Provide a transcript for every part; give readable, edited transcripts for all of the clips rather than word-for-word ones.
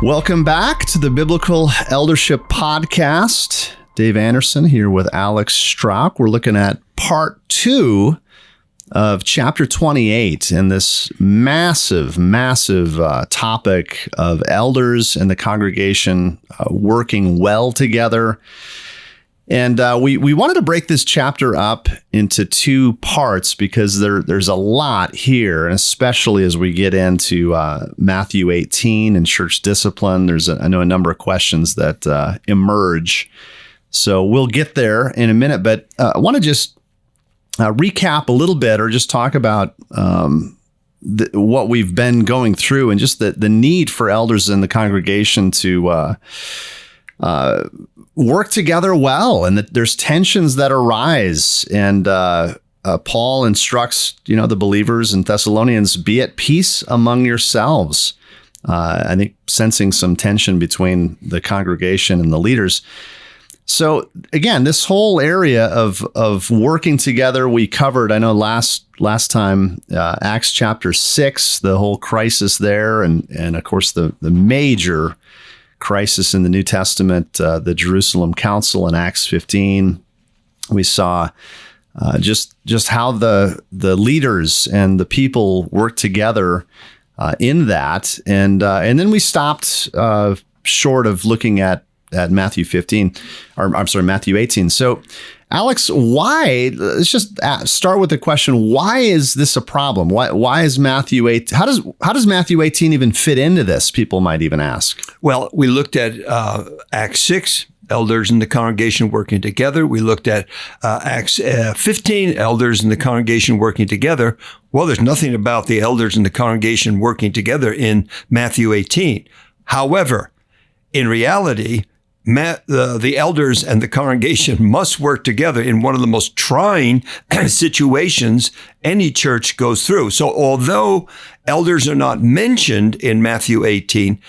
Welcome back to the Biblical Aledership podcast. Dave Anderson here with Alex Strauch. We're looking at part 2 of chapter 28 and this massive topic of elders and the congregation working well together. And we wanted to break this chapter up into 2 parts because there's a lot here, and especially as we get into Matthew 18 and church discipline, there's I know a number of questions that emerge. So we'll get there in a minute, but I want to just recap a little bit or just talk about what we've been going through and just the need for elders in the congregation to work together well, and that there's tensions that arise. And Paul instructs, the believers in Thessalonians, be at peace among yourselves. I think sensing some tension between the congregation and the leaders. So again, this whole area of working together, we covered, I know last time, Acts chapter 6, the whole crisis there, and of course the major crisis in the New Testament, the Jerusalem Council in Acts 15. We saw just how the leaders and the people worked together in that, and then we stopped short of looking at Matthew 15, or I'm sorry, Matthew 18. So, Alex, why? Let's just start with the question: why is this a problem? Why is Matthew 8? How does Matthew 18 even fit into this? People might even ask. Well, we looked at Acts 6, elders in the congregation working together. We looked at Acts 15, elders in the congregation working together. Well, there's nothing about the elders in the congregation working together in Matthew 18. However, in reality, the elders and the congregation must work together in one of the most trying situations any church goes through. So although elders are not mentioned in Matthew 18,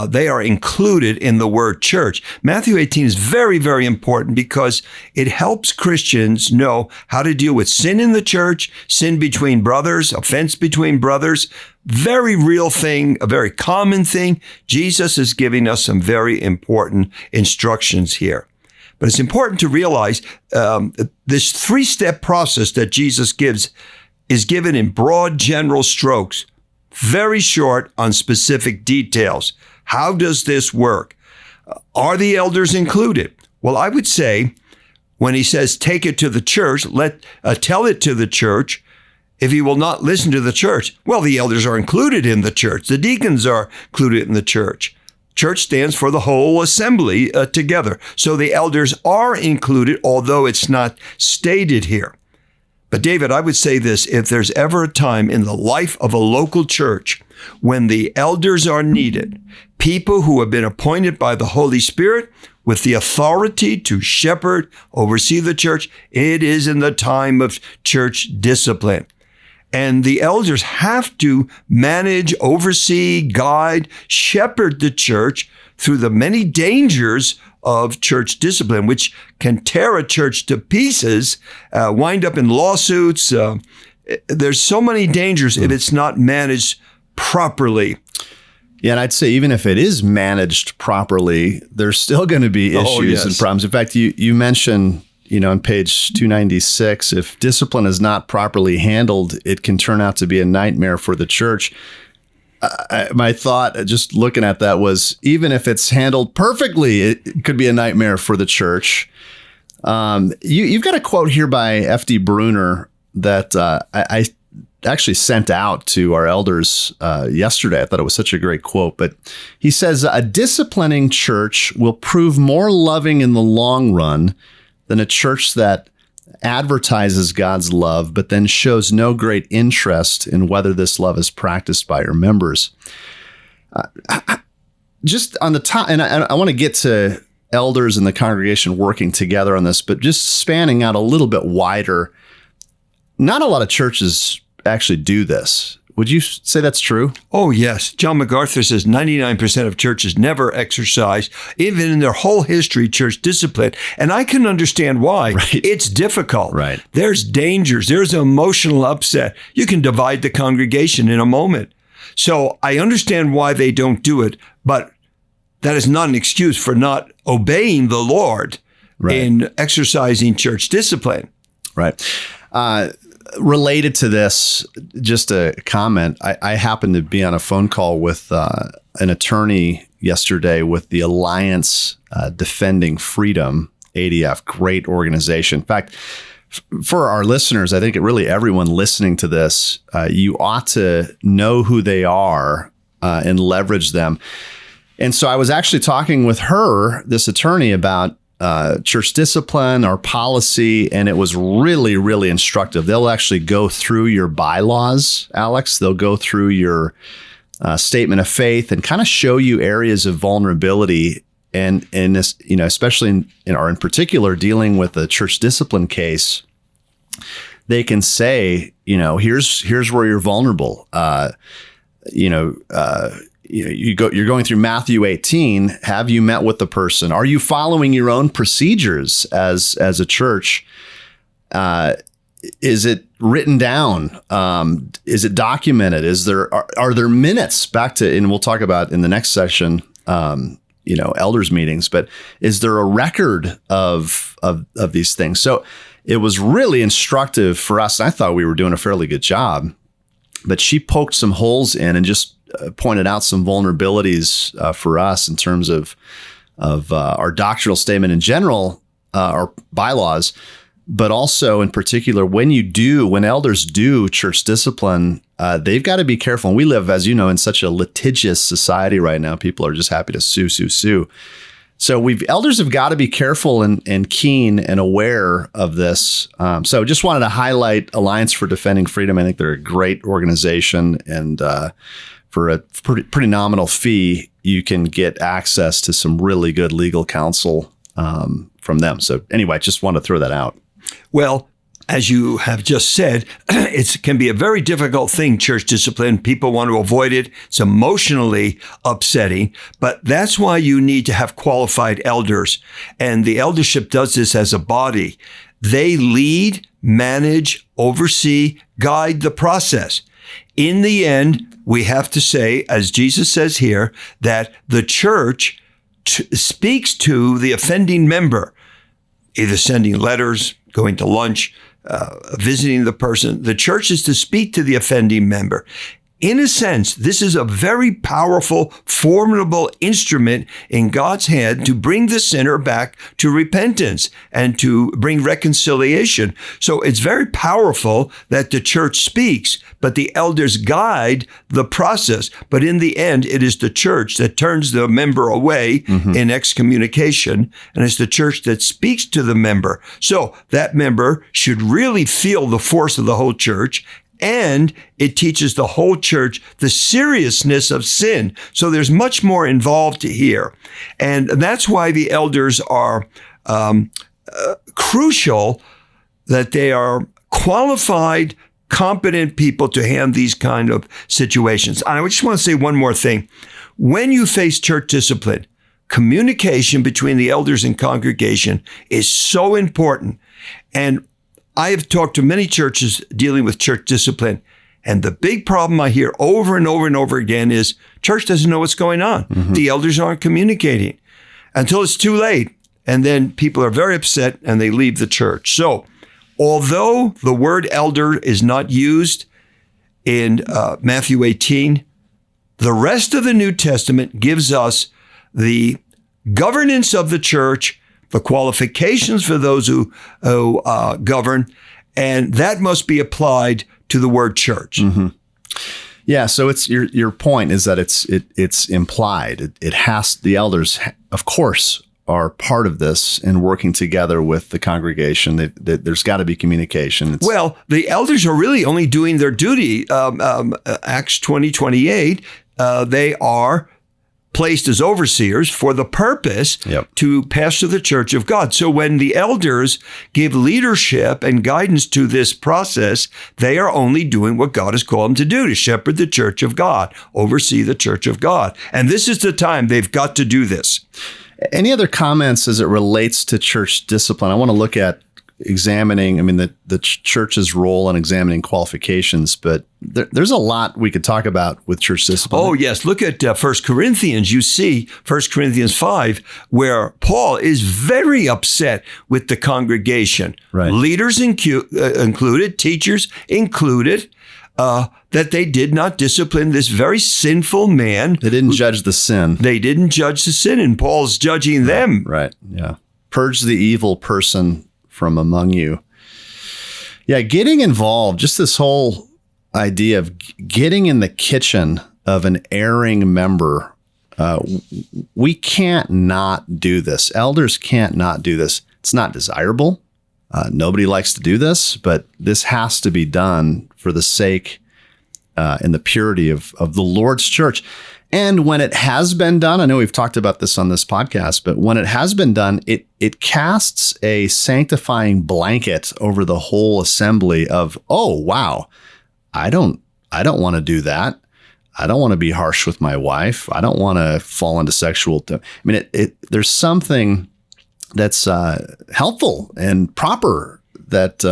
they are included in the word church. Matthew 18 is very, very important because it helps Christians know how to deal with sin in the church, sin between brothers, offense between brothers. Very real thing, a very common thing. Jesus is giving us some very important instructions here. But it's important to realize this 3-step process that Jesus gives is given in broad general strokes, very short on specific details. How does this work? Are the elders included? Well, I would say when he says take it to the church, tell it to the church. If he will not listen to the church, well, the elders are included in the church. The deacons are included in the church. Church stands for the whole assembly together. So the elders are included, although it's not stated here. But David, I would say this: if there's ever a time in the life of a local church when the elders are needed, people who have been appointed by the Holy Spirit with the authority to shepherd, oversee the church, it is in the time of church discipline. And the elders have to manage, oversee, guide, shepherd the church through the many dangers of church discipline, which can tear a church to pieces, wind up in lawsuits. There's so many dangers if it's not managed properly. Yeah, and I'd say even if it is managed properly, there's still going to be issues and problems. In fact, you mentioned, on page 296, if discipline is not properly handled, it can turn out to be a nightmare for the church. My thought, just looking at that, was even if it's handled perfectly, it could be a nightmare for the church. You've got a quote here by F.D. Bruner that I actually sent out to our elders yesterday. I thought it was such a great quote, but he says, a disciplining church will prove more loving in the long run than a church that advertises God's love, but then shows no great interest in whether this love is practiced by her members. Just on the top, and I want to get to elders and the congregation working together on this, but just spanning out a little bit wider, not a lot of churches actually do this. Would you say that's true? Oh, yes. John MacArthur says 99% of churches never exercise, even in their whole history, church discipline. And I can understand why. Right. It's difficult. Right. There's dangers. There's emotional upset. You can divide the congregation in a moment. So I understand why they don't do it. But that is not an excuse for not obeying the Lord in exercising church discipline. Right. Related to this, just a comment. I happened to be on a phone call with an attorney yesterday with the Alliance Defending Freedom, ADF, great organization. In fact, for our listeners, I think really everyone listening to this, you ought to know who they are and leverage them. And so I was actually talking with her, this attorney, about church discipline, our policy, and it was really, really instructive. They'll actually go through your bylaws, Alex. They'll go through your statement of faith and kind of show you areas of vulnerability. And this, especially in particular, dealing with a church discipline case, they can say, here's where you're vulnerable. You're going through Matthew 18. Have you met with the person? Are you following your own procedures as a church? Is it written down? Is it documented? Are there minutes back to, and we'll talk about in the next session, elders meetings, but is there a record of these things? So it was really instructive for us. I thought we were doing a fairly good job, but she poked some holes in and just pointed out some vulnerabilities for us in terms of our doctrinal statement in general, our bylaws, but also in particular, when elders do church discipline, they've got to be careful. And we live, as you know, in such a litigious society right now. People are just happy to sue. So elders have got to be careful and keen and aware of this. So just wanted to highlight Alliance for Defending Freedom. I think they're a great organization, and for a pretty nominal fee, you can get access to some really good legal counsel from them. So anyway, just wanted to throw that out. Well, as you have just said, it can be a very difficult thing, church discipline. People want to avoid it. It's emotionally upsetting, but that's why you need to have qualified elders. And the eldership does this as a body. They lead, manage, oversee, guide the process. In the end, we have to say, as Jesus says here, that the church speaks to the offending member, either sending letters, going to lunch, visiting the person. The church is to speak to the offending member. In a sense, this is a very powerful, formidable instrument in God's hand to bring the sinner back to repentance and to bring reconciliation. So it's very powerful that the church speaks, but the elders guide the process. But in the end, it is the church that turns the member away in excommunication, and it's the church that speaks to the member. So that member should really feel the force of the whole church, and it teaches the whole church the seriousness of sin. So there's much more involved here. And that's why the elders are crucial, that they are qualified, competent people to handle these kind of situations. And I just want to say one more thing. When you face church discipline, communication between the elders and congregation is so important. And I have talked to many churches dealing with church discipline, and the big problem I hear over and over and over again is church doesn't know what's going on. The elders aren't communicating until it's too late, and then people are very upset and they leave the church. So although the word elder is not used in Matthew 18, the rest of the New Testament gives us the governance of the church, the qualifications for those who govern, and that must be applied to the word church. Yeah, so it's your point is that it's implied. It has, the elders, of course, are part of this and working together with the congregation. There's got to be communication. Well, the elders are really only doing their duty. Acts 20:28, they are placed as overseers for the purpose to pastor the church of God. So when the elders give leadership and guidance to this process, they are only doing what God has called them to do, to shepherd the church of God, oversee the church of God. And this is the time they've got to do this. Any other comments as it relates to church discipline? I want to look at examining, the church's role in examining qualifications, but there's a lot we could talk about with church discipline. Oh, yes. Look at 1 Corinthians. You see 1 Corinthians 5, where Paul is very upset with the congregation. Right. Leaders included, teachers included, that they did not discipline this very sinful man. They didn't judge the sin. They didn't judge the sin, and Paul's judging them. Right. Yeah. Purge the evil person from among you. Yeah. Getting involved, just this whole idea of getting in the kitchen of an erring member. We can't not do this. Elders can't not do this. It's not desirable. Nobody likes to do this, but this has to be done for the sake and the purity of the Lord's church. And when it has been done, I know we've talked about this on this podcast, but when it has been done, it casts a sanctifying blanket over the whole assembly of, oh, wow, I don't want to do that. I don't want to be harsh with my wife. I don't want to fall into sexual. There's something that's helpful and proper that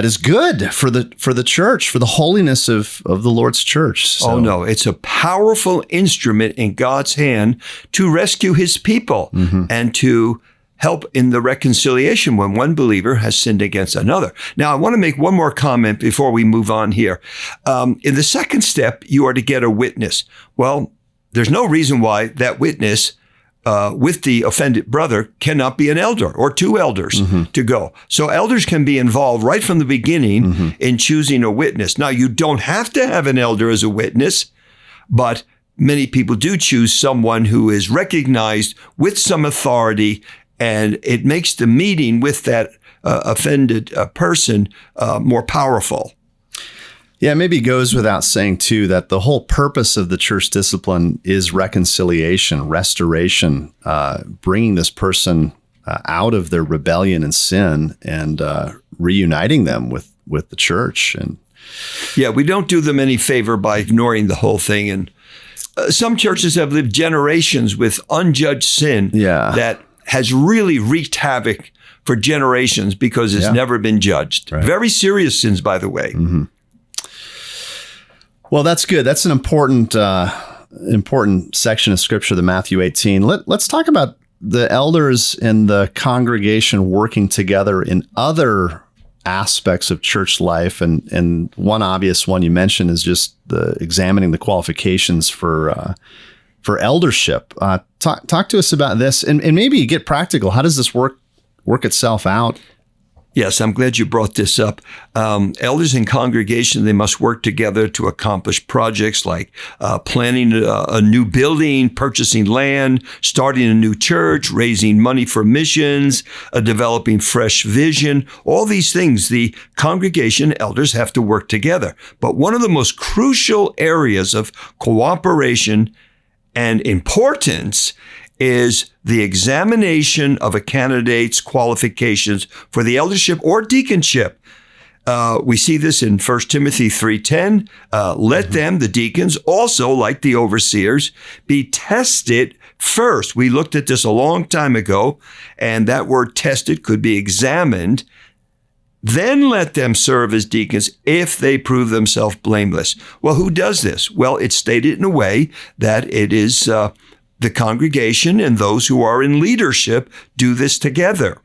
is good for the church, for the holiness of the Lord's church. So. Oh, no. It's a powerful instrument in God's hand to rescue his people and to help in the reconciliation when one believer has sinned against another. Now, I want to make one more comment before we move on here. In the second step, you are to get a witness. Well, there's no reason why that witness with the offended brother cannot be an elder or two elders to go. So elders can be involved right from the beginning in choosing a witness. Now, you don't have to have an elder as a witness, but many people do choose someone who is recognized with some authority, and it makes the meeting with that offended person more powerful. Yeah, maybe it goes without saying, too, that the whole purpose of the church discipline is reconciliation, restoration, bringing this person out of their rebellion and sin and reuniting them with the church. And yeah, we don't do them any favor by ignoring the whole thing. And some churches have lived generations with unjudged sin that has really wreaked havoc for generations because it's never been judged. Right. Very serious sins, by the way. Well, that's good. That's an important section of Scripture, the Matthew 18. Let's talk about the elders and the congregation working together in other aspects of church life. And one obvious one you mentioned is just examining the qualifications for eldership. Talk to us about this and maybe get practical. How does this work itself out? Yes, I'm glad you brought this up. Elders in congregation, they must work together to accomplish projects like planning a new building, purchasing land, starting a new church, raising money for missions, developing fresh vision. All these things, the congregation elders have to work together. But one of the most crucial areas of cooperation and importance is the examination of a candidate's qualifications for the eldership or deaconship. We see this in 1 Timothy 3:10. Let them, the deacons, also like the overseers, be tested first. We looked at this a long time ago, and that word tested could be examined. Then let them serve as deacons if they prove themselves blameless. Well, who does this? Well, it's stated in a way that it is the congregation and those who are in leadership do this together.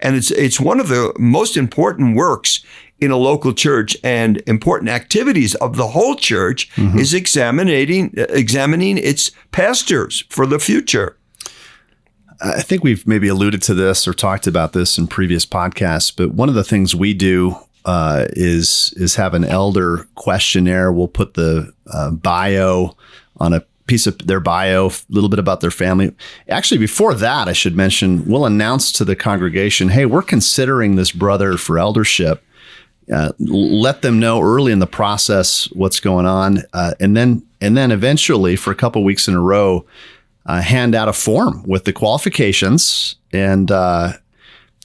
And it's one of the most important works in a local church and important activities of the whole church is examining its pastors for the future. I think we've maybe alluded to this or talked about this in previous podcasts, but one of the things we do is have an elder questionnaire. We'll put the bio on a piece of their bio, a little bit about their family. Actually, before that, I should mention, we'll announce to the congregation, hey, we're considering this brother for eldership. Let them know early in the process what's going on. And then eventually, for a couple of weeks in a row, hand out a form with the qualifications and,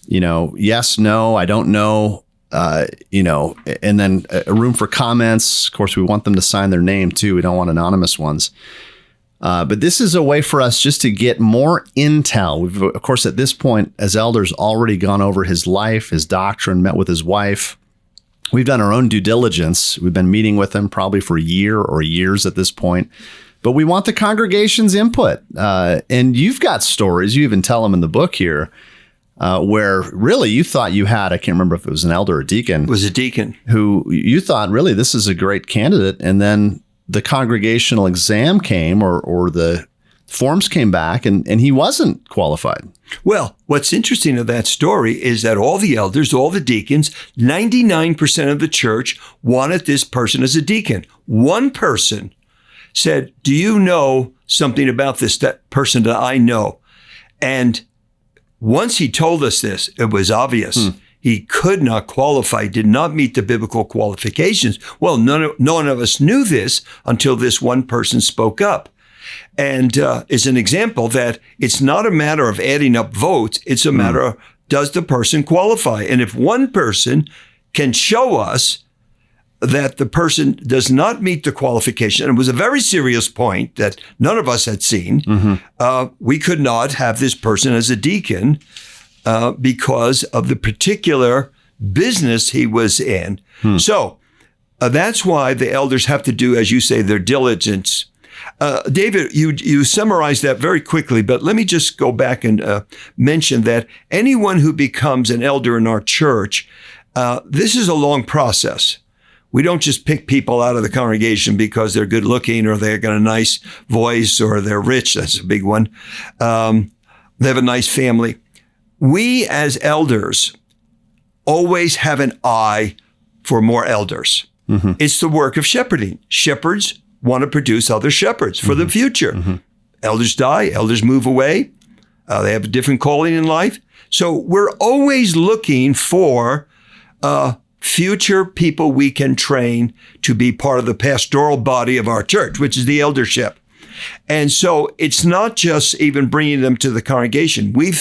yes, no, I don't know, and then a room for comments. Of course, we want them to sign their name too. We don't want anonymous ones. But this is a way for us just to get more intel. We've, of course, at this point, as elders, already gone over his life, his doctrine, met with his wife. We've done our own due diligence. We've been meeting with him probably for a year or years at this point. But we want the congregation's input. And you've got stories, you even tell them in the book here, where really you thought you had, I can't remember if it was an elder or deacon. It was a deacon. Who you thought, really, this is a great candidate. And then the congregational exam came or the forms came back and he wasn't qualified. Well, what's interesting of that story is that all the elders, all the deacons, 99% of the church wanted this person as a deacon. One person said, do you know something about that person that I know? And once he told us this, it was obvious. He could not qualify, did not meet the biblical qualifications. Well, none of us knew this until this one person spoke up. And it's an example that it's not a matter of adding up votes. It's a matter of, does the person qualify? And if one person can show us that the person does not meet the qualification, and it was a very serious point that none of us had seen, we could not have this person as a deacon because of the particular business he was in. So that's why the elders have to do, as you say, their diligence. David, you summarized that very quickly, but let me just go back and mention that anyone who becomes an elder in our church, this is a long process. We don't just pick people out of the congregation because they're good looking or they've got a nice voice or they're rich. That's a big one. They have a nice family. We as elders always have an eye for more elders. It's the work of shepherding. Shepherds want to produce other shepherds for the future. Elders die, elders move away. They have a different calling in life. So we're always looking for future people we can train to be part of the pastoral body of our church, which is the eldership. And so it's not just even bringing them to the congregation. We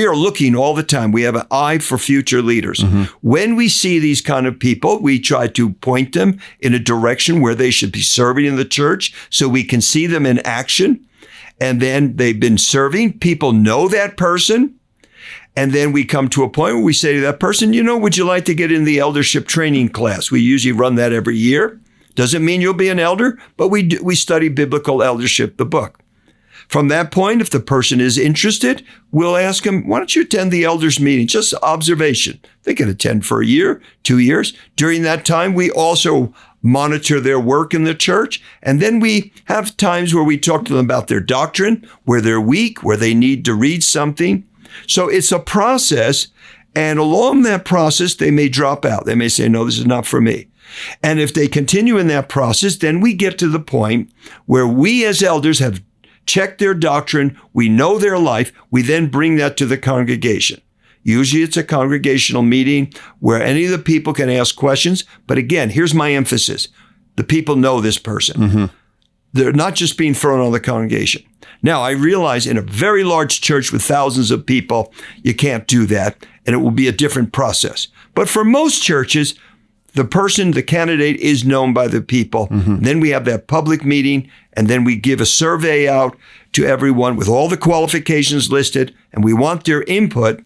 are looking all the time. We have an eye for future leaders. When we see these kind of people, we try to point them in a direction where they should be serving in the church so we can see them in action. And then they've been serving. People know that person. And then we come to a point where we say to that person, would you like to get in the eldership training class? We usually run that every year. Doesn't mean you'll be an elder, but we study Biblical Aledership, the book. From that point, if the person is interested, we'll ask them, why don't you attend the elders meeting? Just observation. They can attend for a year, 2 years. During that time, we also monitor their work in the church. And then we have times where we talk to them about their doctrine, where they're weak, where they need to read something. So it's a process. And along that process, they may drop out. They may say, no, this is not for me. And if they continue in that process, then we get to the point where we as elders have checked their doctrine. We know their life. We then bring that to the congregation. Usually it's a congregational meeting where any of the people can ask questions. But again, here's my emphasis. The people know this person. They're not just being thrown on the congregation. Now, I realize in a very large church with thousands of people, you can't do that, and it will be a different process. But for most churches, the candidate is known by the people. Then we have that public meeting, and then we give a survey out to everyone with all the qualifications listed, and we want their input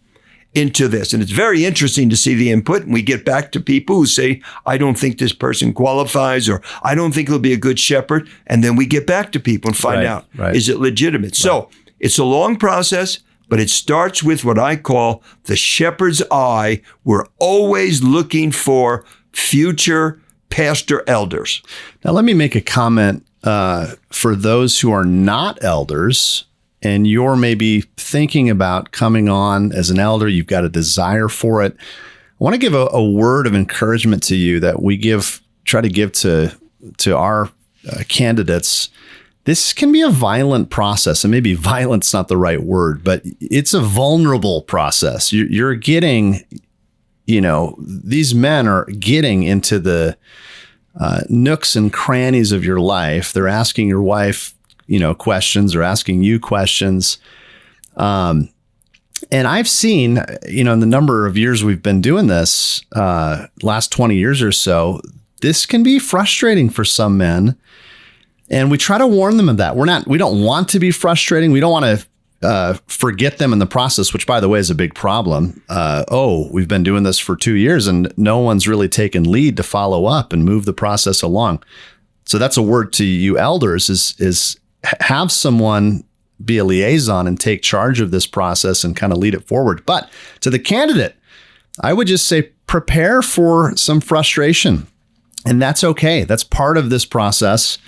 into this. And it's very interesting to see the input. And we get back to people who say, I don't think this person qualifies, or I don't think he'll be a good shepherd. And then we get back to people and find out, is it legitimate? Right. So it's a long process, but it starts with what I call the shepherd's eye. We're always looking for future pastor elders. Now, let me make a comment for those who are not elders, and you're maybe thinking about coming on as an elder. You've got a desire for it. I want to give a word of encouragement to you that we try to give to our candidates. This can be a violent process, and maybe violent's not the right word, but it's a vulnerable process. You're getting, these men are getting into the nooks and crannies of your life. They're asking your wife, questions, or asking you questions. And I've seen, in the number of years we've been doing this, last 20 years or so, this can be frustrating for some men. And we try to warn them of that. We don't want to be frustrating. We don't want to forget them in the process, which, by the way, is a big problem. We've been doing this for 2 years and no one's really taken lead to follow up and move the process along. So that's a word to you elders is have someone be a liaison and take charge of this process and kind of lead it forward. But to the candidate, I would just say prepare for some frustration. And that's okay. That's part of this process.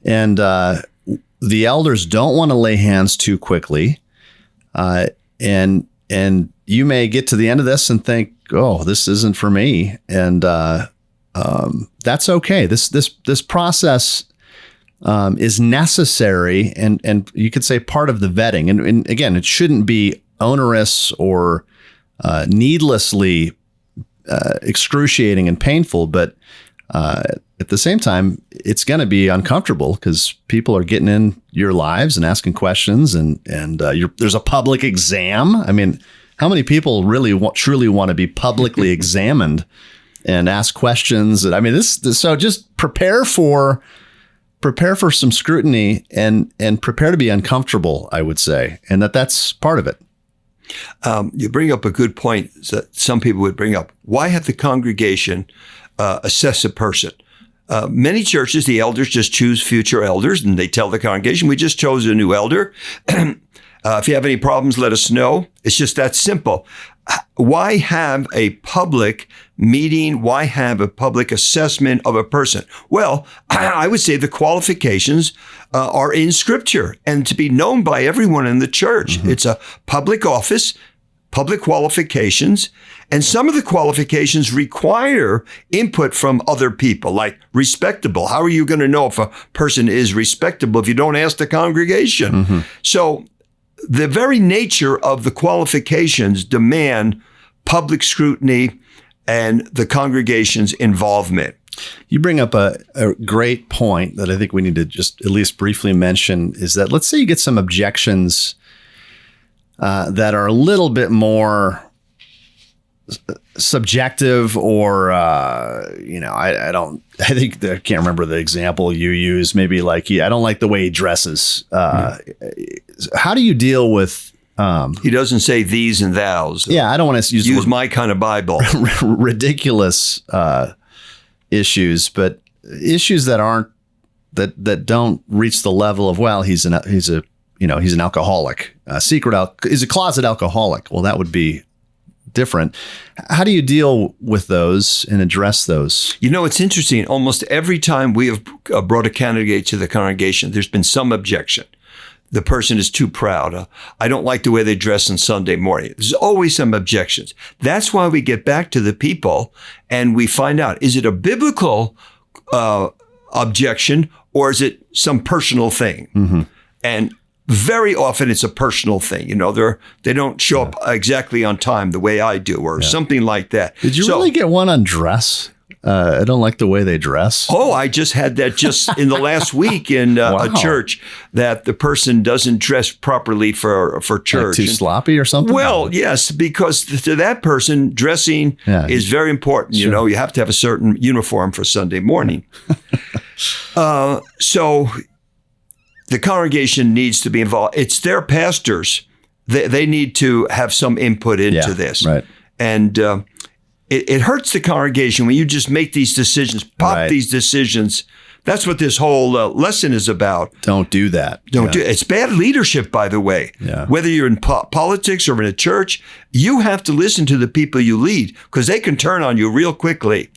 And the elders don't want to lay hands too quickly. And you may get to the end of this and think, oh, this isn't for me. And that's okay. This process is necessary and you could say part of the vetting. And again, it shouldn't be onerous or needlessly excruciating and painful, but at the same time, it's going to be uncomfortable because people are getting in your lives and asking questions, and there's a public exam. I mean, how many people really truly want to be publicly examined and ask questions? I mean, so just prepare for some scrutiny and prepare to be uncomfortable, I would say, and that's part of it. You bring up a good point that some people would bring up. Why have the congregation assess a person? Many churches, the elders just choose future elders and they tell the congregation, we just chose a new elder. If you have any problems, let us know. It's just that simple. Why have a public meeting? Why have a public assessment of a person? Well, I would say the qualifications are in Scripture and to be known by everyone in the church. Mm-hmm. It's a public office, public qualifications, and some of the qualifications require input from other people, like respectable. How are you going to know if a person is respectable if you don't ask the congregation? Mm-hmm. So the very nature of the qualifications demand public scrutiny and the congregation's involvement. You bring up a great point that I think we need to just at least briefly mention is that let's say you get some objections that are a little bit more subjective or, I can't remember the example you use. Maybe like, I don't like the way he dresses. How do you deal with, he doesn't say these and thous. Yeah. I don't want to use my kind of Bible. ridiculous, issues, but issues that aren't, that don't reach the level of, well, he's an alcoholic, he's a closet alcoholic. Well, that would be different. How do you deal with those and address those? It's interesting. Almost every time we have brought a candidate to the congregation, there's been some objection. The person is too proud. I don't like the way they dress on Sunday morning. There's always some objections. That's why we get back to the people and we find out, is it a biblical objection or is it some personal thing? Mm-hmm. And very often it's a personal thing. They don't show up exactly on time the way I do or something like that. Did you really get one on dress? I don't like the way they dress. Oh, I just had that just in the last week in a church that the person doesn't dress properly for church. Like too sloppy or something? Well, yes, because to that person, dressing is very important. Sure. You have to have a certain uniform for Sunday morning. So the congregation needs to be involved. It's their pastors. They need to have some input into this. Right. And it hurts the congregation when you just make these decisions, these decisions. That's what this whole lesson is about. Don't do that. Do it. It's bad leadership, by the way. Yeah. Whether you're in politics or in a church, you have to listen to the people you lead because they can turn on you real quickly.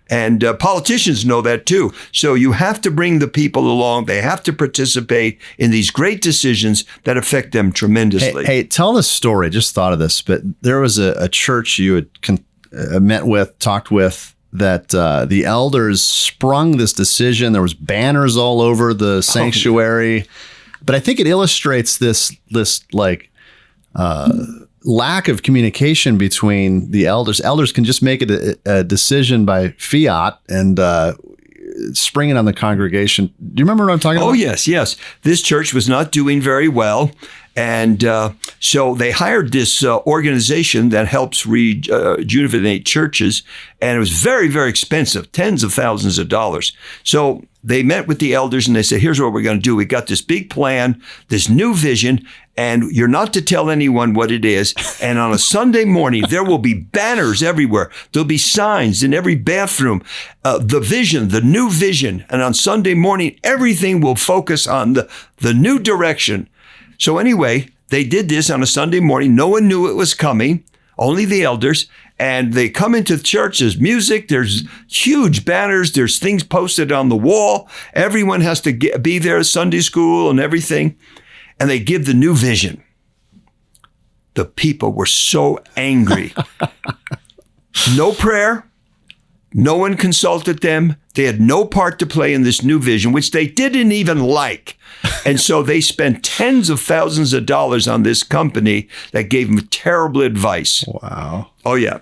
And politicians know that too. So you have to bring the people along. They have to participate in these great decisions that affect them tremendously. Hey, tell the story. I just thought of this, but there was a church you had talked with, that the elders sprung this decision. There was banners all over the sanctuary, but I think it illustrates this lack of communication between the elders. Elders can just make a decision by fiat and spring it on the congregation. Do you remember what I'm talking about? Oh, yes. This church was not doing very well. And so they hired this organization that helps rejuvenate churches, and it was very, very expensive, tens of thousands of dollars. So they met with the elders and they said, here's what we're going to do. We got this big plan, this new vision, and you're not to tell anyone what it is. And on a Sunday morning, there will be banners everywhere. There'll be signs in every bathroom, the vision, the new vision. And on Sunday morning, everything will focus on the new direction. So anyway, they did this on a Sunday morning. No one knew it was coming, only the elders. And they come into the church, there's music, there's huge banners, there's things posted on the wall. Everyone has to be there, Sunday school and everything. And they give the new vision. The people were so angry. No prayer. No one consulted them. They had no part to play in this new vision, which they didn't even like. And so they spent tens of thousands of dollars on this company that gave them terrible advice. Wow. Oh, yeah.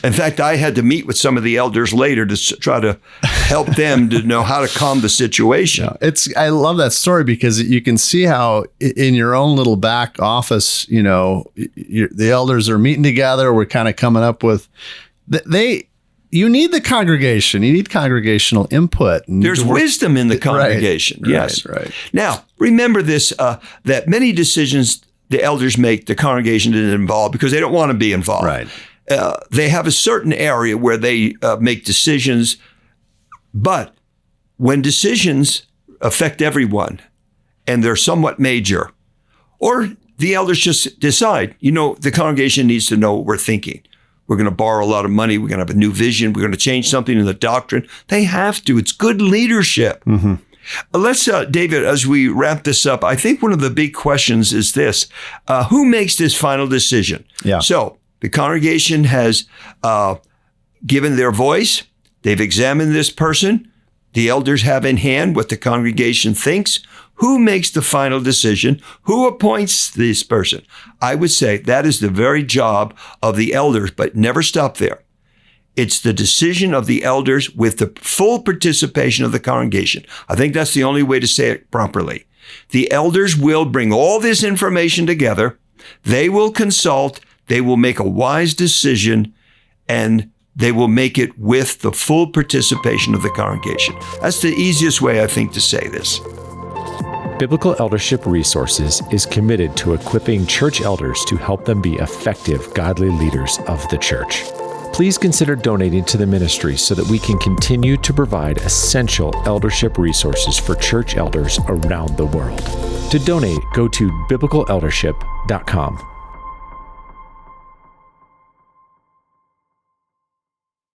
In fact, I had to meet with some of the elders later to try to help them to know how to calm the situation. I love that story because you can see how in your own little back office, the elders are meeting together. We're kind of coming up with you need the congregation. You need congregational input. There's wisdom in the congregation. Right, yes. Right. Now, remember this, that many decisions the elders make, the congregation isn't involved because they don't want to be involved. Right. They have a certain area where they make decisions, but when decisions affect everyone and they're somewhat major, or the elders just decide, the congregation needs to know what we're thinking. We're going to borrow a lot of money. We're going to have a new vision. We're going to change something in the doctrine. They have to. It's good leadership. Mm-hmm. Let's, David, as we wrap this up, I think one of the big questions is this. Who makes this final decision? Yeah. So the congregation has given their voice. They've examined this person. The elders have in hand what the congregation thinks. Who makes the final decision? Who appoints this person? I would say that is the very job of the elders, but never stop there. It's the decision of the elders with the full participation of the congregation. I think that's the only way to say it properly. The elders will bring all this information together. They will consult. They will make a wise decision, and they will make it with the full participation of the congregation. That's the easiest way, I think, to say this. Biblical Eldership Resources is committed to equipping church elders to help them be effective, godly leaders of the church. Please consider donating to the ministry so that we can continue to provide essential eldership resources for church elders around the world. To donate, go to biblicalaledership.com.